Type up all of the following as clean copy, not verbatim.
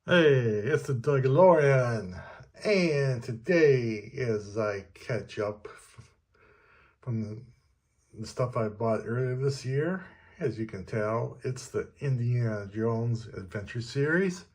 Hey, it's the DougAlorian, and today, as I catch up from the stuff I bought earlier this year, as you can tell, it's the Indiana Jones Adventure Series.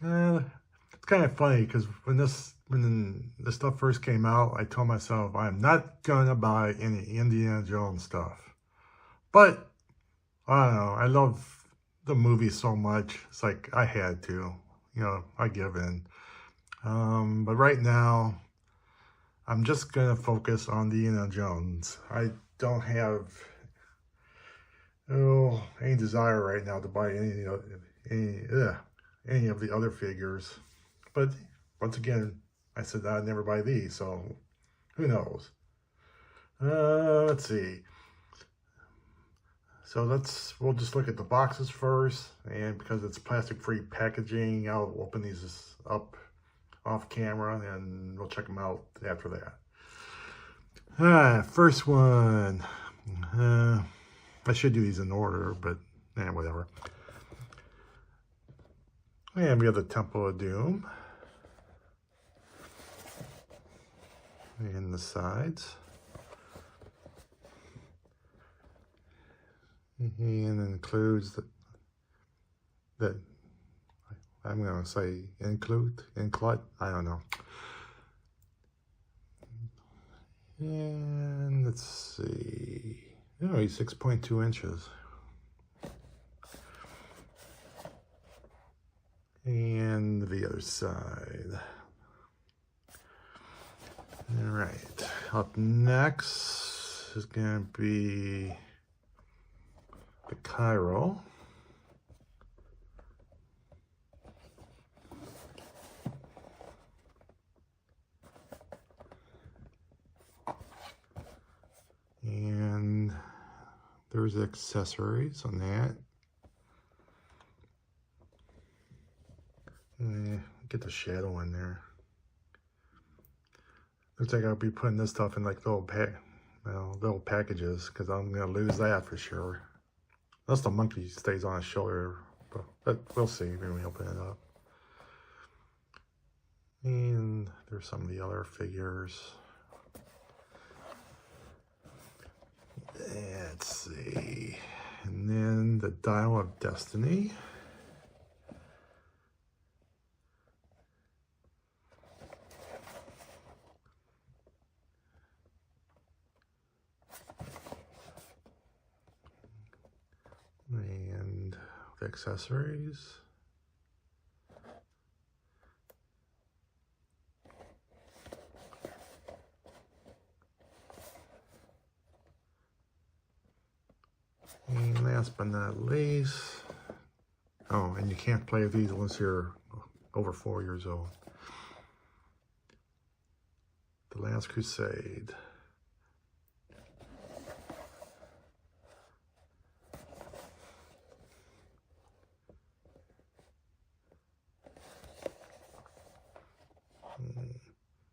It's kind of funny because when the stuff first came out, I told myself I'm not gonna buy any Indiana Jones stuff. But I don't know, I love the movie so much. It's like I had to, I give in. But right now, I'm just gonna focus on the Indiana Jones. I don't have any desire right now to buy any of the other figures. But once again, I said I'd never buy these, so who knows? Let's see. So we'll just look at the boxes first, and because it's plastic-free packaging, I'll open these up off camera and we'll check them out after that. First one. I should do these in order, but whatever. And we have the Temple of Doom. And the sides. And it includes the I'm going to say include, I don't know. And let's see. Oh, he's 6.2 inches. And the other side. All right. Up next is going to be the Cairo. And there's accessories on that. Get the shadow in there. Looks like I'll be putting this stuff in like little packages, because I'm gonna lose that for sure. Unless the monkey stays on his shoulder, but we'll see when we open it up. And there's some of the other figures. Let's see. And then the Dial of Destiny. And the accessories. And last but not least, oh, and you can't play with these unless you're over 4 years old. The Last Crusade.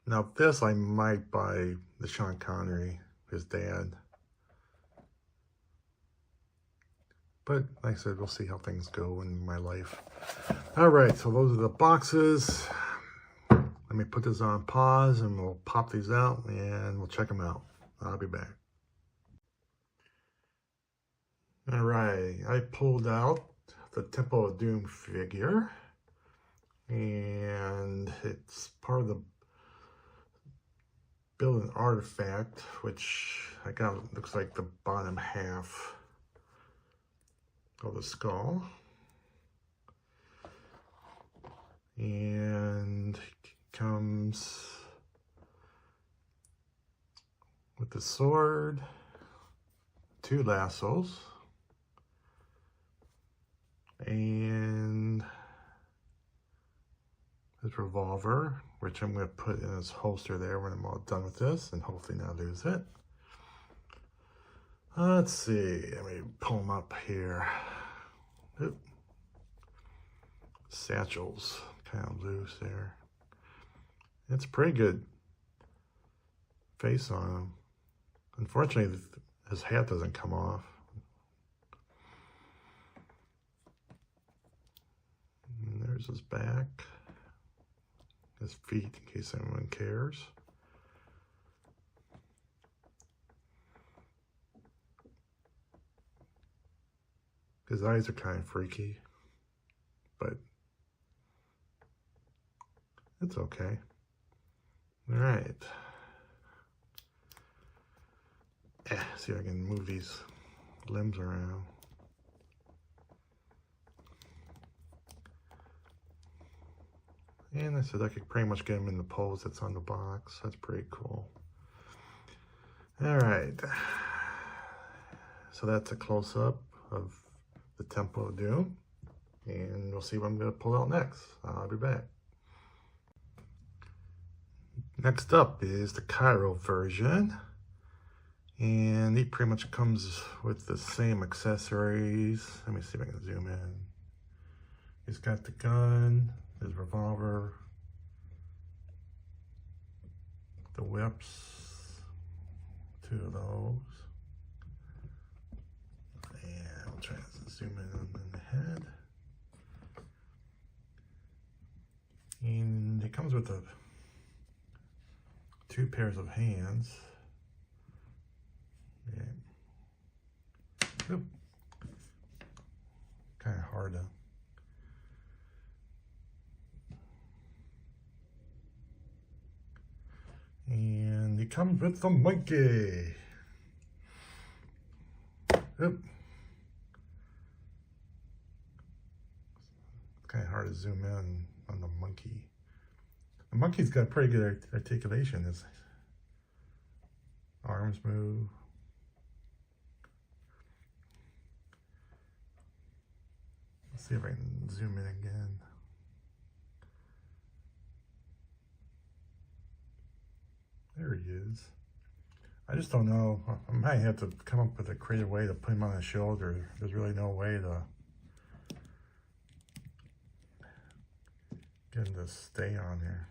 Now this I might buy the Sean Connery, his dad. But like I said, we'll see how things go in my life. All right, so those are the boxes. Let me put this on pause and we'll pop these out and we'll check them out. I'll be back. All right, I pulled out the Temple of Doom figure. And it's part of the Build an Artifact, which I got, looks like the bottom half of the skull. And it comes with the sword, 2 lassos, and his revolver, which I'm going to put in his holster there when I'm all done with this and hopefully not lose it. Let's see, let me pull them up here. Oop. Satchels, kind of loose there. It's a pretty good face on him. Unfortunately, his hat doesn't come off. And there There's his back, his feet, in case anyone cares. His eyes are kind of freaky, but it's okay. All right. See if I can move these limbs around. And I said I could pretty much get him in the pose that's on the box. That's pretty cool. All right. So that's a close-up of the Temple of Doom. And we'll see what I'm going to pull out next. I'll be back. Next up is the Cairo version. And he pretty much comes with the same accessories. Let me see if I can zoom in. He's got the gun, his revolver, the whips, 2 of those. And I'll try to zoom in on the head. And it comes with 2 pairs of hands. Yeah. Kind of hard to. And it comes with the monkey. Oop. It's kind of hard to zoom in on the monkey. The monkey's got pretty good articulation. His arms move. Let's see if I can zoom in again. There he is. I just don't know. I might have to come up with a creative way to put him on his shoulder. There's really no way to get him to stay on there.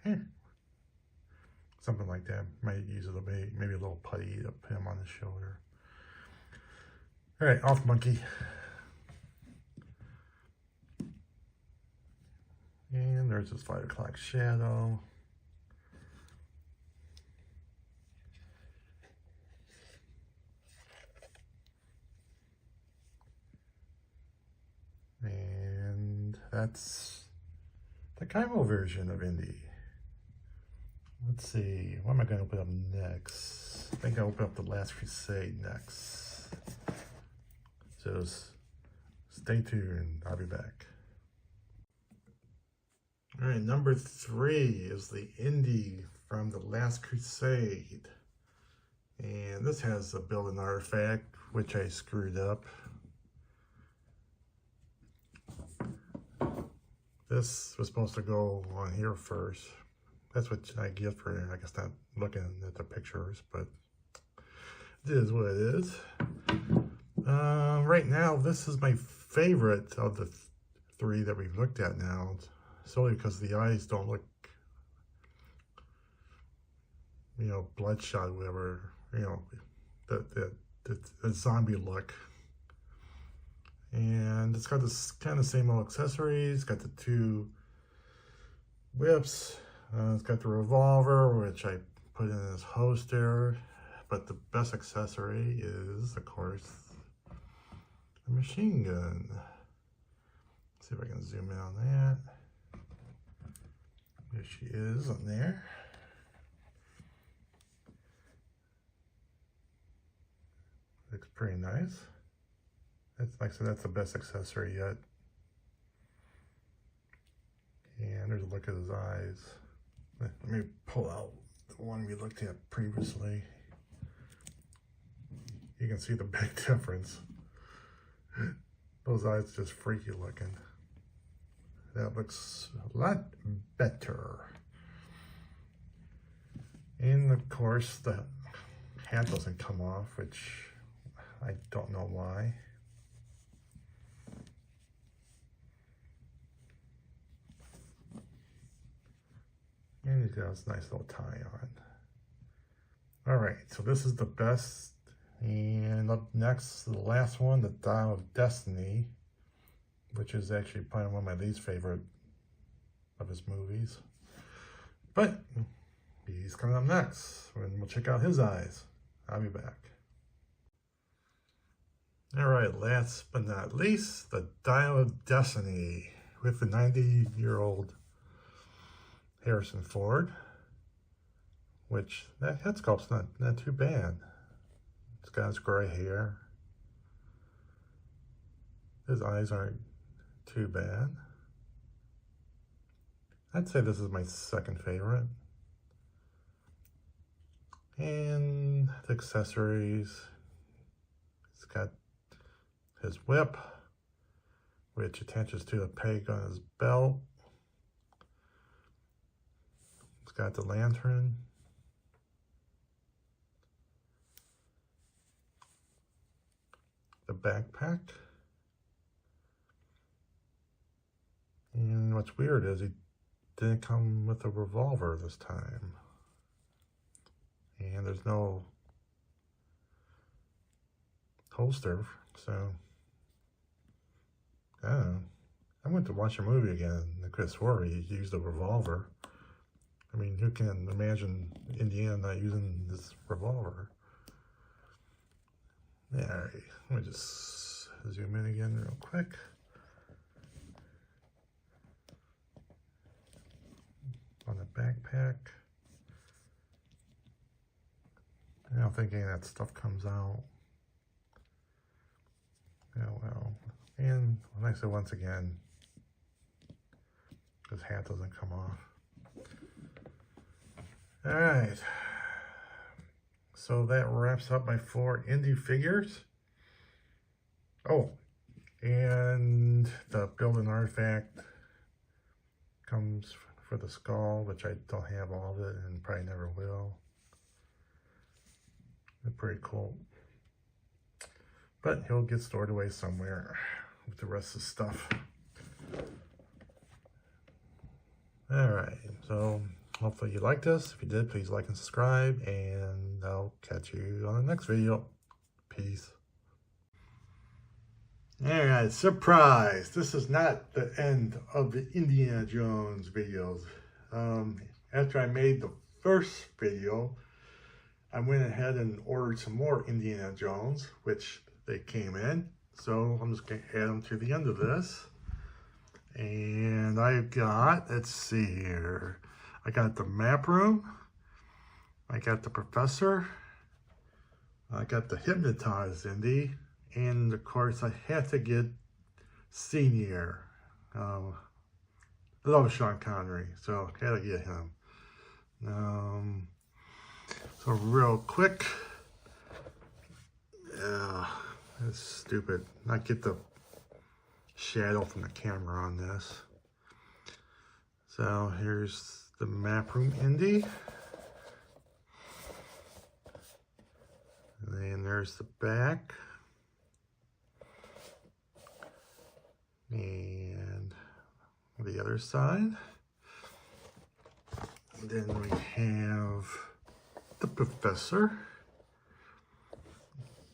Here. Something like that. Might use it maybe a little putty to put him on his shoulder. All right, off monkey. And there's his 5 o'clock shadow. And that's the Cairo version of Indy. Let's see, what am I going to open up next? I think I'll open up The Last Crusade next. So stay tuned, I'll be back. All right, number 3 is the Indy from The Last Crusade. And this has a built-in artifact, which I screwed up. This was supposed to go on here first. That's what I get for, I guess, not looking at the pictures, but it is what it is. Right now, this is my favorite of the 3 that we've looked at now, solely because the eyes don't look, you know, bloodshot or whatever, you know, the zombie look. And it's got this kind of same old accessories. It's got the 2 whips. It's got the revolver, which I put in this holster. But the best accessory is, of course, the machine gun. Let's see if I can zoom in on that. There she is on there. Looks pretty nice. That's, like I said, that's the best accessory yet. And there's a look at his eyes. Let me pull out the one we looked at previously. You can see the big difference. Those eyes just freaky looking. That looks a lot better. And of course, the hat doesn't come off, which I don't know why. And he's got this nice little tie on. All right, so this is the best. And up next, the last one, the Dial of Destiny. which is actually probably one of my least favorite of his movies. But he's coming up next, and we'll check out his eyes. I'll be back. All right, last but not least, The Dial of Destiny with the 90-year-old Harrison Ford, which that head sculpt's not too bad. He's got his gray hair. His eyes aren't too bad. I'd say this is my second favorite. And the accessories, it's got his whip, which attaches to a peg on his belt. It's got the lantern. The backpack. And what's weird is he didn't come with a revolver this time. And there's no holster, so I don't know. I went to watch a movie again, and I could have swore he used a revolver. I mean, who can imagine Indiana not using this revolver? Yeah, all right, let me just zoom in again real quick. On the backpack. I don't think any of that stuff comes out. Oh well. And like I said, once again, his hat doesn't come off. Alright. So that wraps up my 4 indie figures. Oh, and the Build an Artifact comes for the skull, which I don't have all of it and probably never will. They're pretty cool. But he'll get stored away somewhere with the rest of the stuff. Alright, so hopefully you liked this. If you did, please like and subscribe, and I'll catch you on the next video. Peace. Alright, surprise! This is not the end of the Indiana Jones videos. After I made the first video, I went ahead and ordered some more Indiana Jones, which they came in. So I'm just going to add them to the end of this. And I've got, let's see here, I got the map room, I got the professor, I got the hypnotized Indy, and of course I had to get Senior. I love Sean Connery, so I had to get him. So real quick, that's stupid. Not get the shadow from the camera on this. So here's the map room Indy. And then there's the back. And the other side. And then we have the professor.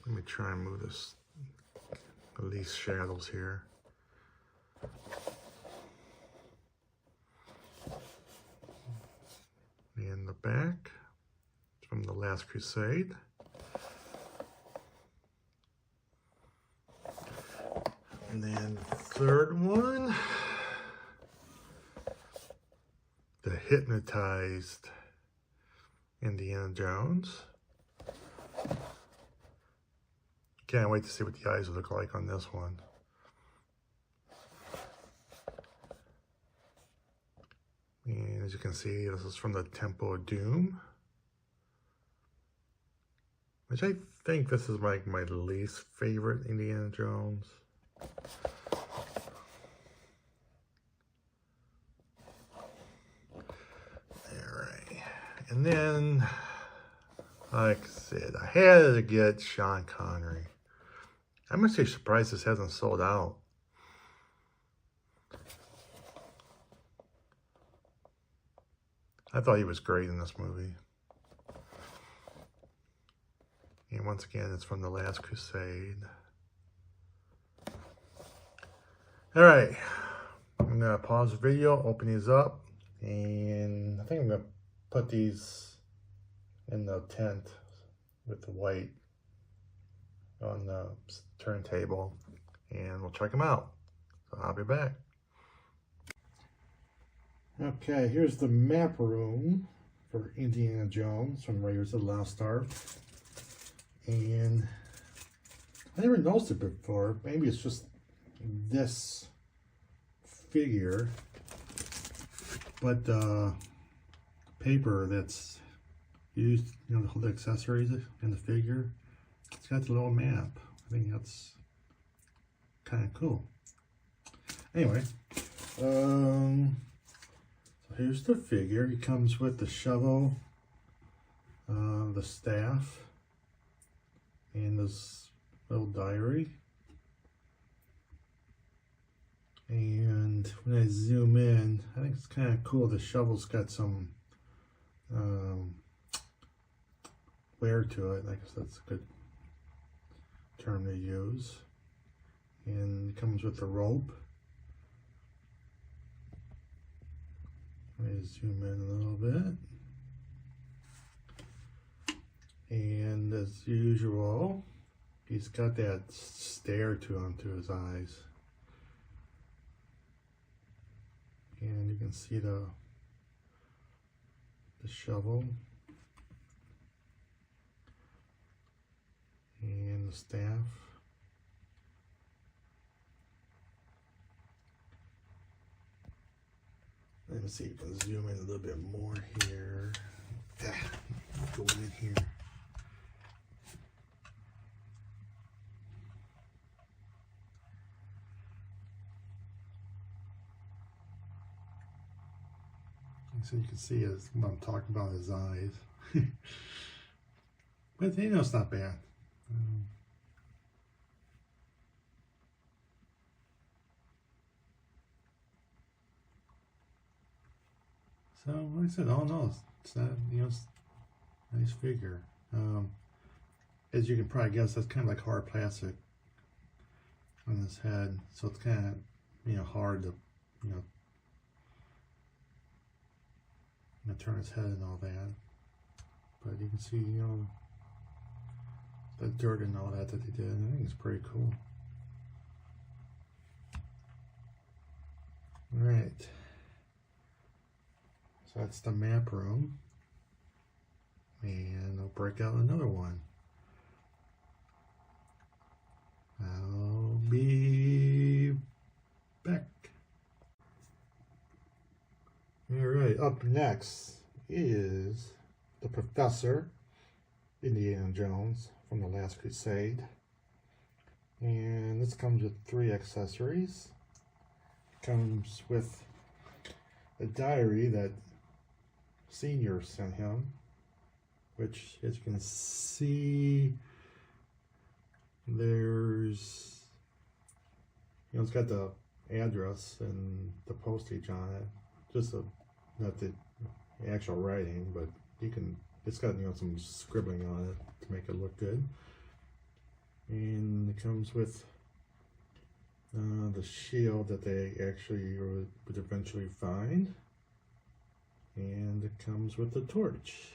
Let me try and move this, at least shadows here. And the back from The Last Crusade. And then the third one, the hypnotized Indiana Jones. Can't wait to see what the eyes look like on this one. And as you can see, this is from the Temple of Doom, which I think this is like my least favorite Indiana Jones. Alright, and then, like I said, I had to get Sean Connery. I'm actually surprised this hasn't sold out. I thought he was great in this movie. And once again, it's from The Last Crusade. All right, I'm gonna pause the video, open these up, and I think I'm gonna put these in the tent with the white on the turntable, and we'll check them out. So I'll be back. Okay, here's the map room for Indiana Jones from Raiders of the Lost Ark. And I never noticed it before. Maybe it's just this figure, but the paper that's used, you know, to hold the accessories and the figure, it's got the little map. I think that's kind of cool. Anyway, so here's the figure. He comes with the shovel, the staff, and this little diary. And when I zoom in, I think it's kind of cool. The shovel's got some wear to it. I guess that's a good term to use. And it comes with the rope. Let me zoom in a little bit. And as usual, he's got that stare to him, to his eyes. And you can see the shovel and the staff. Let me see if you can zoom in a little bit more here. Go in here. So you can see what I'm talking about, his eyes. But you know, it's not bad. So like I said, oh no, it's not, you know, it's a nice figure. As you can probably guess, that's kind of like hard plastic on his head, so it's kind of, you know, hard to, you know, turn his head and all that. But you can see, you know, the dirt and all that they did. I think it's pretty cool. All right. So that's the map room. And I'll break out another one. I'll be back. Alright, up next is the Professor, Indiana Jones from The Last Crusade. And this comes with 3 accessories. It comes with a diary that Senior sent him, which, as you can see, there's, you know, it's got the address and the postage on it. Just not the actual writing, but you can, it's got, you know, some scribbling on it to make it look good. And it comes with the shield that they actually would eventually find. And it comes with the torch.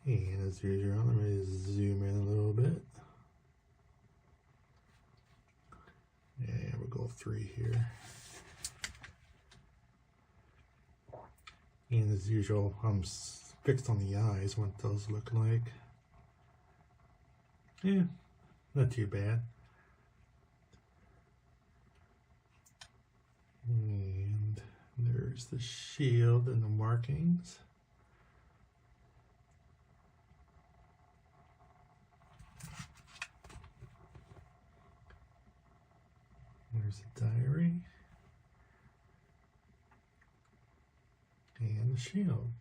And as usual, let me zoom in a little bit. Yeah, we'll go 3 here. And as usual, I'm fixed on the eyes, what those look like. Yeah, not too bad. And there's the shield and the markings. There's the diary and the shield.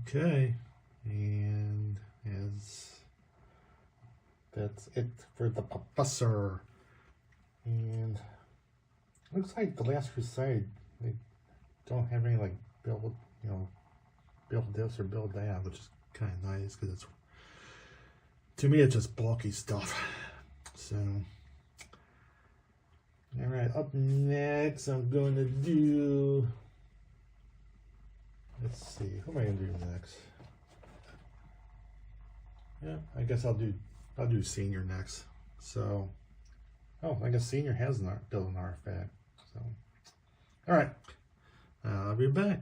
Okay, and that's it for the Professor. And looks like The Last Crusade they don't have any like build, you know, build this or build that, which is kind of nice because it's, to me, it's just bulky stuff. So, all right, up next, I'm going to do, let's see, who am I going to do next? Yeah, I guess I'll do Senior next. So, oh, I guess Senior has built an artifact. So, all right, I'll be back.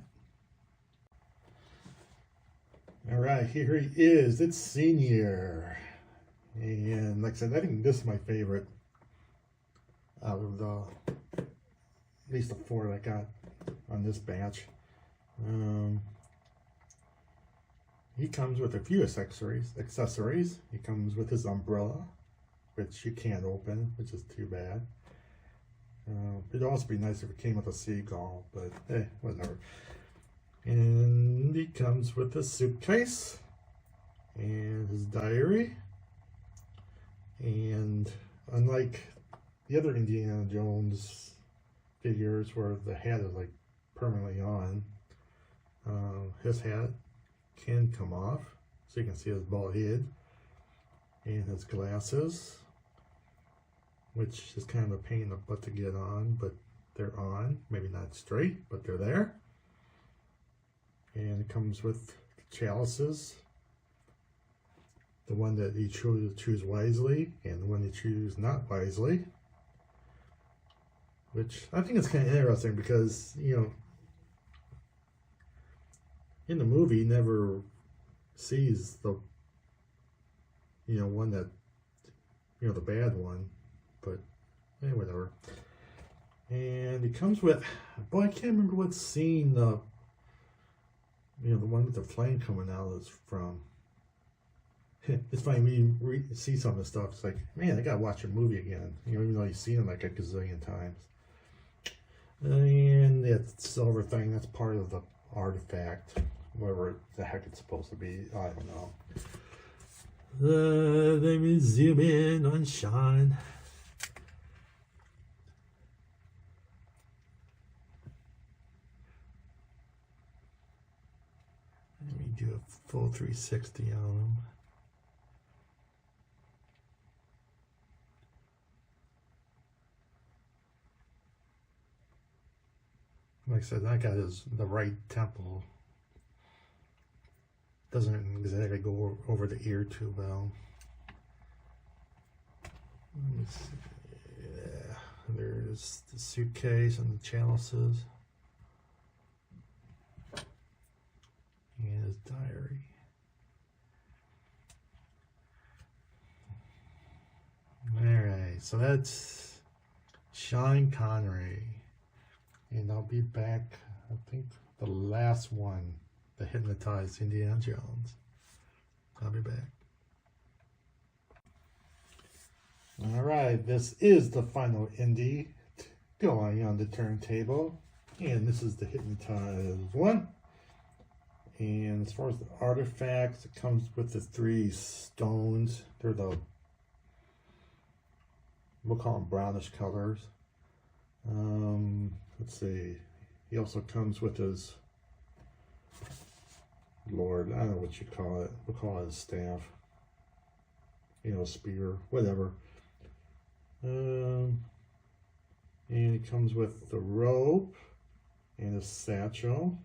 All right, here he is. It's Senior, and like I said, I think this is my favorite out of at least the 4 that I got on this batch. He comes with a few accessories. He comes with his umbrella, which you can't open, which is too bad. It'd also be nice if it came with a seagull, but hey, whatever. And he comes with a suitcase and his diary. And unlike the other Indiana Jones figures where the hat is like permanently on, his hat can come off, so you can see his bald head and his glasses, which is kind of a pain in the butt to get on, but they're on. Maybe not straight, but they're there. And it comes with chalices, the one that you choose wisely and the one you choose not wisely, which I think is kind of interesting because, you know, in the movie, he never sees the, you know, one that, you know, the bad one, but hey, whatever. And it comes with, boy, I can't remember what scene you know, the one with the flame coming out is from. It's funny when you see some of the stuff, it's like, man, I gotta watch a movie again, you know, even though you've seen it like a gazillion times. And that silver thing, that's part of the artifact, whatever the heck it's supposed to be, I don't know. Let me zoom in on Sean. Let me do a full 360 on him. Like I said, that guy is the right temple. Doesn't exactly go over the ear too well. Let me see. Yeah, there's the suitcase and the chalices. And his diary. Alright, so that's Sean Connery. And I'll be back, I think, the last one that hypnotized Indiana Jones. I'll be back. Alright, this is the final Indy going on the turntable. And this is the hypnotized one. And as far as the artifacts, it comes with the 3 stones. They're the, we'll call them brownish colors. Let's see. He also comes with his Lord, I don't know what you call it. We'll call it his staff. You know, spear, whatever. And he comes with the rope and a satchel.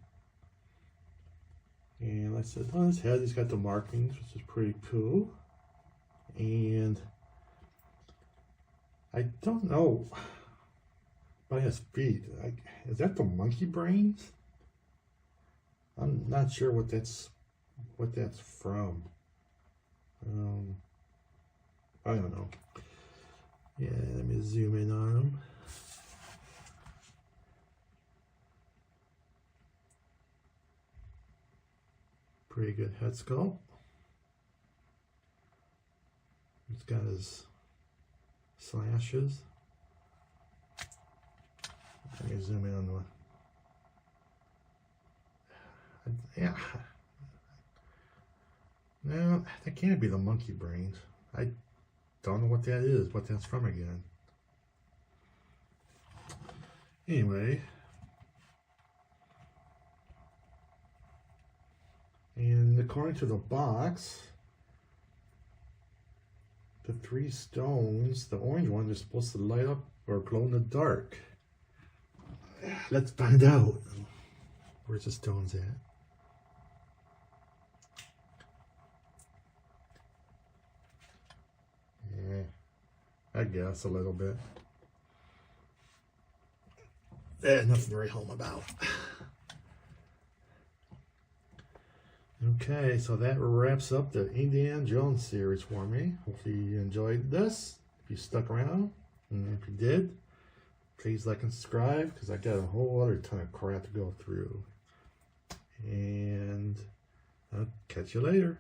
And like I said, on his head, he's got the markings, which is pretty cool. And I don't know, by his feet, is that the monkey brains? I'm not sure what that's from. I don't know. Yeah, let me zoom in on him. Pretty good head sculpt. He's got his slashes. Let me zoom in on the one. Yeah. No, that can't be the monkey brains. I don't know what that is, what that's from again. Anyway, And according to the box, the 3 stones, the orange one is supposed to light up or glow in the dark. Let's find out. Where's the stones at? Yeah, I guess a little bit. Nothing to write home about. Okay, so that wraps up the Indiana Jones series for me. Hopefully you enjoyed this. If you stuck around, and if you did, please like and subscribe, because I got a whole other ton of crap to go through. And I'll catch you later.